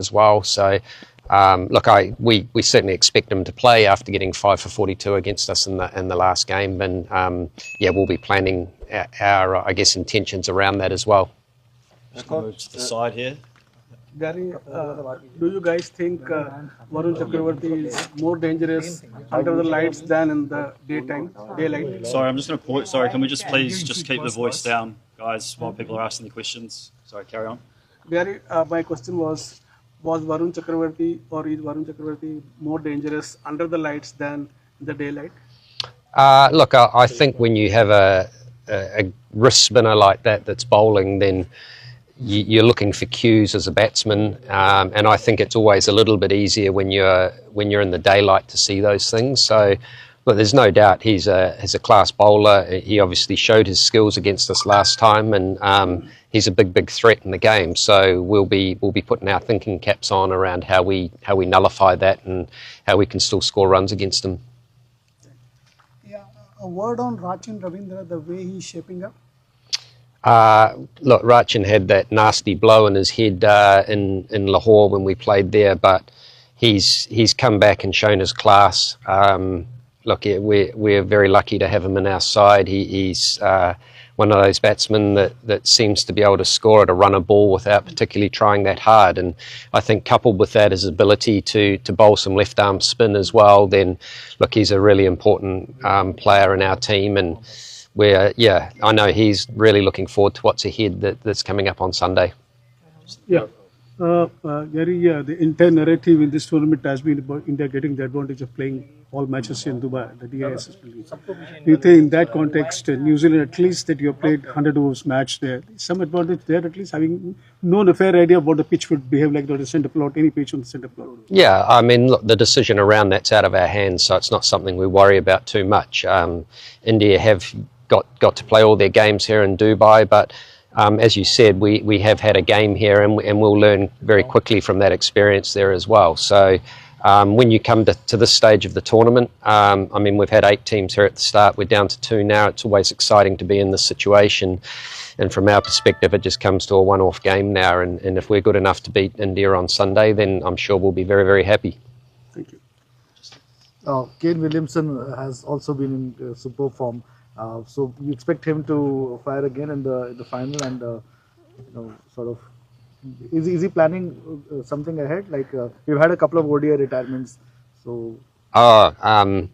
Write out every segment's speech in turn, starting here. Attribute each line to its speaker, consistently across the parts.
Speaker 1: as well. So look, we certainly expect him to play after getting 5 for 42 against us in the last game, and yeah, we'll be planning our I guess intentions around that as well.
Speaker 2: Just move to the side here.
Speaker 3: Gary, do you guys think Varun Chakravarti is more dangerous under the lights than in the daylight?
Speaker 2: Sorry, I'm just going to pause. Sorry, can we just please just keep the voice down, guys, while people are asking the questions? Sorry, carry on.
Speaker 3: Gary, my question was Varun Chakravarti or is Varun Chakravarti more dangerous under the lights than in the daylight?
Speaker 1: Look, I think when you have a wrist spinner like that that's bowling, then you're looking for cues as a batsman, and I think it's always a little bit easier when you're in the daylight to see those things. So, but there's no doubt he's a class bowler. He obviously showed his skills against us last time, and he's a big threat in the game. So we'll be putting our thinking caps on around how we nullify that and how we can still score runs against him.
Speaker 4: Yeah, a word on Rachin Ravindra, the way he's shaping up.
Speaker 1: Look, Rachin had that nasty blow in his head in Lahore when we played there, but he's come back and shown his class. Look, we're very lucky to have him in our side. He's one of those batsmen that seems to be able to score at a runner ball without particularly trying that hard. And I think coupled with that his ability to bowl some left arm spin as well, then look, he's a really important player in our team. And yeah, I know he's really looking forward to what's ahead that's coming up on Sunday.
Speaker 3: Yeah. Gary, the entire narrative in this tournament has been about India getting the advantage of playing all matches in Dubai, the DISS. Do you think in that context, New Zealand, at least that you have played 100 overs match there, some advantage there, at least having known a fair idea of what the pitch would behave like on the centre plot, any pitch on the centre plot?
Speaker 1: Yeah, I mean, look, the decision around that's out of our hands, so it's not something we worry about too much. India have got to play all their games here in Dubai, but as you said, we have had a game here, and we'll learn very quickly from that experience there as well. So when you come to this stage of the tournament, I mean, we've had 8 teams here at the start. We're down to 2 now. It's always exciting to be in this situation. And from our perspective, it just comes to a one-off game now. And if we're good enough to beat India on Sunday, then I'm sure we'll be very happy.
Speaker 3: Thank you.
Speaker 5: Kane Williamson has also been in superb form. So you expect him to fire again in the final, and sort of is he planning something ahead? Like we've had a couple of ODI retirements, so.
Speaker 1: I'm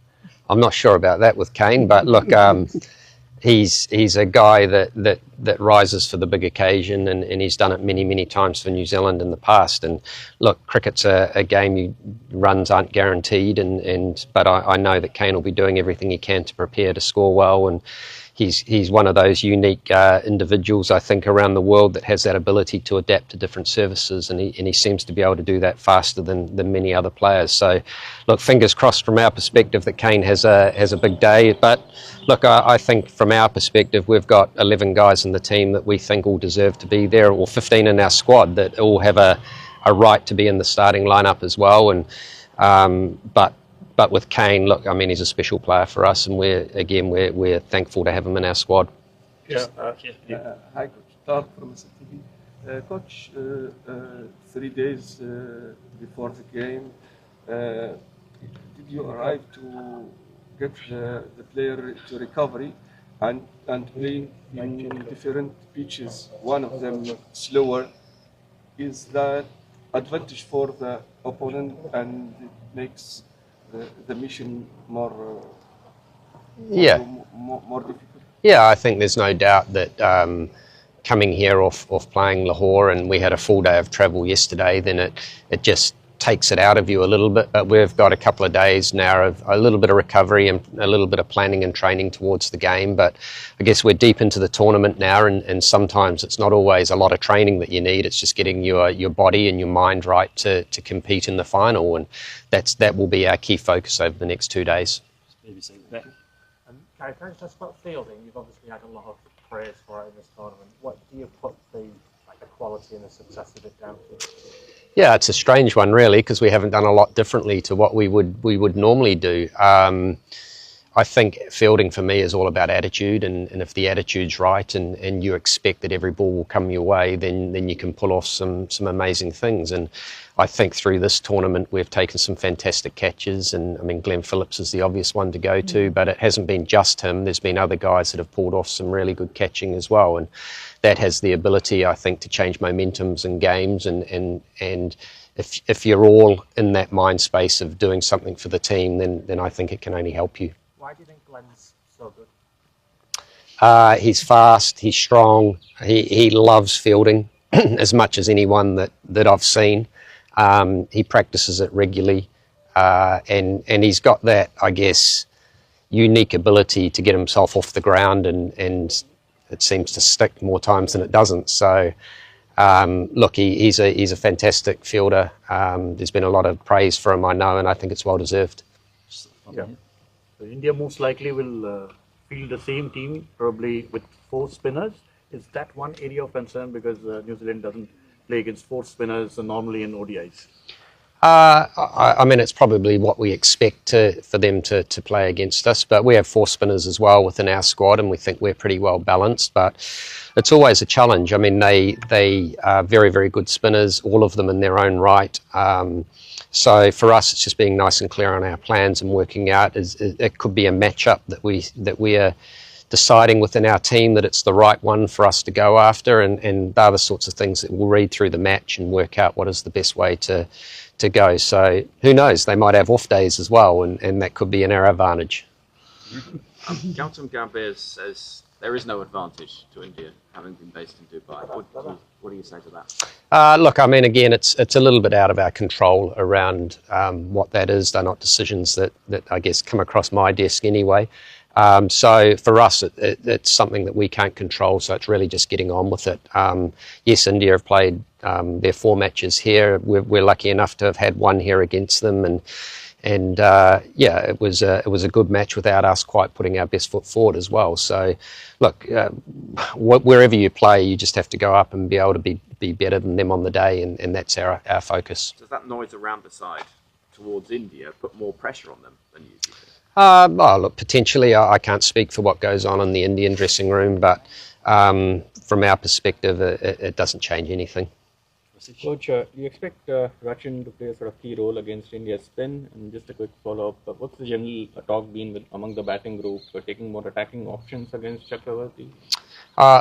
Speaker 1: not sure about that with Kane, but look, he's a guy that rises for the big occasion, and he's done it many times for New Zealand in the past. And look, cricket's a game runs aren't guaranteed, but I know that Kane will be doing everything he can to prepare to score well, and he's one of those unique individuals, I think, around the world that has that ability to adapt to different surfaces, and he seems to be able to do that faster than many other players. So look, fingers crossed from our perspective that Kane has a big day. But look, I think from our perspective, we've got 11 guys in the team that we think all deserve to be there, or 15 in our squad that all have a right to be in the starting lineup as well. And but with Kane, look, I mean, he's a special player for us, and we're thankful to have him in our squad.
Speaker 6: Yeah. Hi, Coach. Tark from SFTV. Coach, 3 days before the game, did you arrive to get the player to recovery and playing in different pitches, one of them slower? Is that advantage for the opponent, and it makes the mission more difficult?
Speaker 1: Yeah, I think there's no doubt that coming here off playing Lahore, and we had a full day of travel yesterday, then it just takes it out of you a little bit. But we've got a couple of days now of a little bit of recovery and a little bit of planning and training towards the game. But I guess we're deep into the tournament now, and sometimes it's not always a lot of training that you need. It's just getting your body and your mind right to compete in the final, and that will be our key focus over the next 2 days.
Speaker 7: Gary, can I just ask about fielding? You've obviously had a lot of praise for it in this tournament. What do you put the quality and the success of it down to?
Speaker 1: Yeah, it's a strange one really, because we haven't done a lot differently to what we would normally do. I think fielding for me is all about attitude, and if the attitude's right and you expect that every ball will come your way, then you can pull off some amazing things. And I think through this tournament we've taken some fantastic catches, and I mean Glenn Phillips is the obvious one to go to, but it hasn't been just him. There's been other guys that have pulled off some really good catching as well, and that has the ability, I think, to change momentums in games, and if you're all in that mind space of doing something for the team, then I think it can only help you.
Speaker 7: Why do you think Glenn's so good?
Speaker 1: He's fast, he's strong, he loves fielding as much as anyone that I've seen. He practices it regularly, and he's got that, I guess, unique ability to get himself off the ground, and it seems to stick more times than it doesn't. So look, he's a fantastic fielder. There's been a lot of praise for him, I know, and I think it's well deserved.
Speaker 8: Yeah. So India most likely will field the same team, probably with 4 spinners. Is that one area of concern, because New Zealand doesn't play against 4 spinners normally in ODIs?
Speaker 1: I mean, it's probably what we expect for them to play against us, but we have 4 spinners as well within our squad, and we think we're pretty well balanced, but it's always a challenge. I mean, they are very, very good spinners, all of them in their own right. So for us, it's just being nice and clear on our plans and working out. It could be a matchup that we are deciding within our team that it's the right one for us to go after, and they're the sorts of things that we'll read through the match and work out what is the best way to go. So who knows, they might have off days as well, and that could be in our advantage.
Speaker 9: Gautam Gambhir says there is no advantage to India having been based in Dubai. What do you say to that?
Speaker 1: Look, I mean, again, it's a little bit out of our control around what that is. They're not decisions that I guess come across my desk anyway. So for us, it's something that we can't control, so it's really just getting on with it. Yes, India have played their 4 matches here. We're lucky enough to have had 1 here against them, and yeah, it was a good match without us quite putting our best foot forward as well. So look, wherever you play, you just have to go up and be able to be better than them on the day, and that's our focus.
Speaker 9: Does that noise around the side towards India put more pressure on them than you do?
Speaker 1: Oh, look, potentially. I can't speak for what goes on in the Indian dressing room, but from our perspective, it doesn't change anything.
Speaker 8: Coach, do you expect Rachin to play a sort of key role against India's spin? And just a quick follow-up, what's the general talk been among the batting group for taking more attacking options against Chakravarti?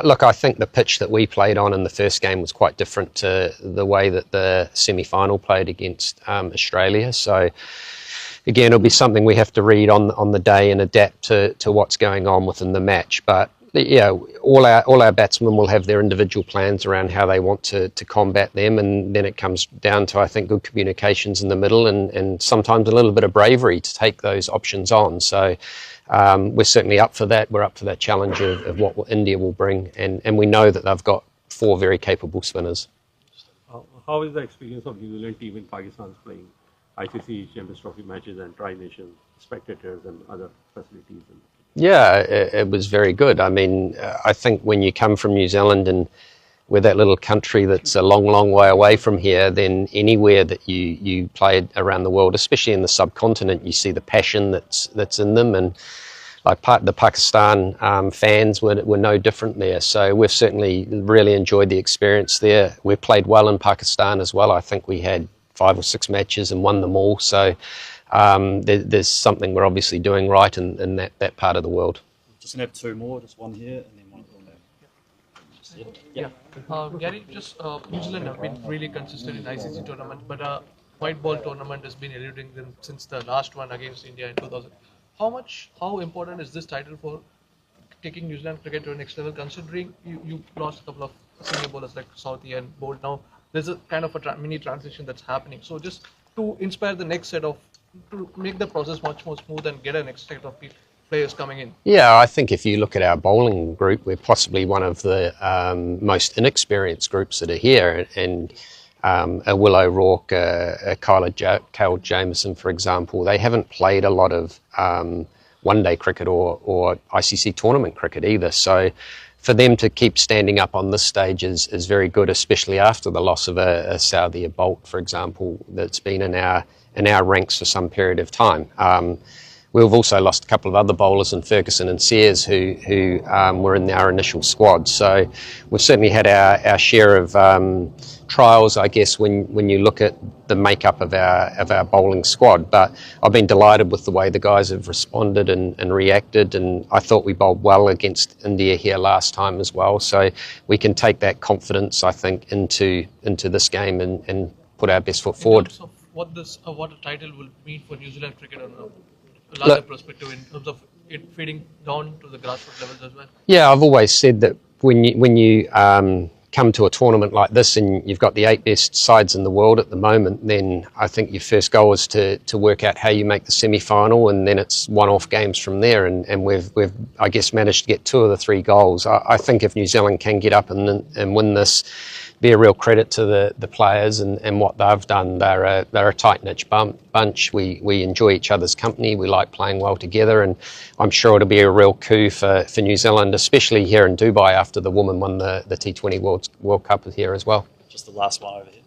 Speaker 1: Look, I think the pitch that we played on in the first game was quite different to the way that the semi-final played against Australia. So again, it'll be something we have to read on the day and adapt to what's going on within the match. But yeah, all our batsmen will have their individual plans around how they want to combat them, and then it comes down to, I think, good communications in the middle, and sometimes a little bit of bravery to take those options on. So we're certainly up for that. We're up for that challenge of what India will bring, and we know that they've got 4 very capable spinners.
Speaker 10: How is the experience of New Zealand team in Pakistan's playing ICC Champions Trophy matches and Tri-Nation spectators and other facilities?
Speaker 1: Yeah, it was very good. I mean, I think when you come from New Zealand and we're that little country that's a long, long way away from here, then anywhere that you play around the world, especially in the subcontinent, you see the passion that's in them, and like the Pakistan fans were no different there. So we've certainly really enjoyed the experience there. We've played well in Pakistan as well. I think we had 5 or 6 matches and won them all. So there's something we're obviously doing right in that part of the world.
Speaker 2: Just going to have 2 more, just one here and then one on there.
Speaker 11: Yeah. Gary, just New Zealand have been really consistent in ICC tournament, but white ball tournament has been eluding them since the last one against India in 2000. How important is this title for taking New Zealand cricket to the next level, considering you lost a couple of senior bowlers like Southee and Bolt? Now there's a kind of a mini transition that's happening. So just to inspire the next set of, to make the process much more smooth and get a next set of players coming in. Yeah,
Speaker 1: I think if you look at our bowling group, we're possibly one of the most inexperienced groups that are here, and a Will O'Rourke, a Kyle Jamieson, for example, they haven't played a lot of one-day cricket or ICC tournament cricket either. So for them to keep standing up on this stage is very good, especially after the loss of a Southee, a Bolt, for example, that's been in our ranks for some period of time. we've also lost a couple of other bowlers in Ferguson and Sears who were in our initial squad. So we've certainly had our share of trials, I guess, when you look at the makeup of our bowling squad. But I've been delighted with the way the guys have responded and reacted, and I thought we bowled well against India here last time as well. So we can take that confidence, I think, into this game and put our best foot forward.
Speaker 11: In terms of what a title will mean for New Zealand cricket on a larger perspective, in terms of it feeding down to the grassroots levels as well?
Speaker 1: Yeah, I've always said that when you come to a tournament like this and you've got the 8 best sides in the world at the moment, then I think your first goal is to work out how you make the semi-final, and then it's one-off games from there, and we've I guess managed to get 2 of the 3 goals. I think if New Zealand can get up and win this, be a real credit to the players and what they've done. They're a tight-knit bunch. We enjoy each other's company. We like playing well together, and I'm sure it'll be a real coup for New Zealand, especially here in Dubai after the women won the T20 World Cup here as well.
Speaker 2: Just the last one over here.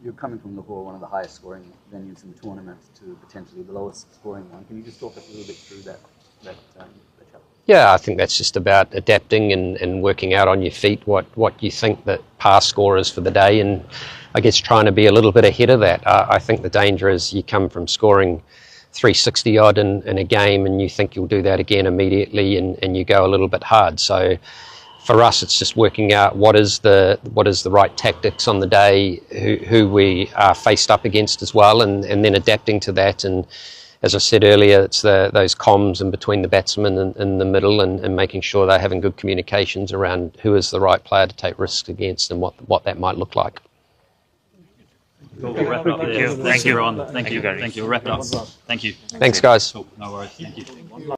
Speaker 12: You're coming from Lahore, one of the highest scoring venues in the tournament, to potentially the lowest scoring one. Can you just talk us a little bit through that challenge?
Speaker 1: Yeah, I think that's just about adapting and working out on your feet what you think that par score is for the day, and I guess trying to be a little bit ahead of that. I think the danger is you come from scoring 360 odd in a game and you think you'll do that again immediately, and you go a little bit hard. So for us, it's just working out what is the right tactics on the day, who we are faced up against as well, and then adapting to that. And as I said earlier, it's those comms in between the batsmen and in the middle, and making sure they're having good communications around who is the right player to take risks against and what that might look like.
Speaker 2: We'll wrap it up there. Thank you, everyone. Thank you. We'll wrap it up. Thank you.
Speaker 1: Thanks, guys.
Speaker 2: Cool. No worries. Thank you.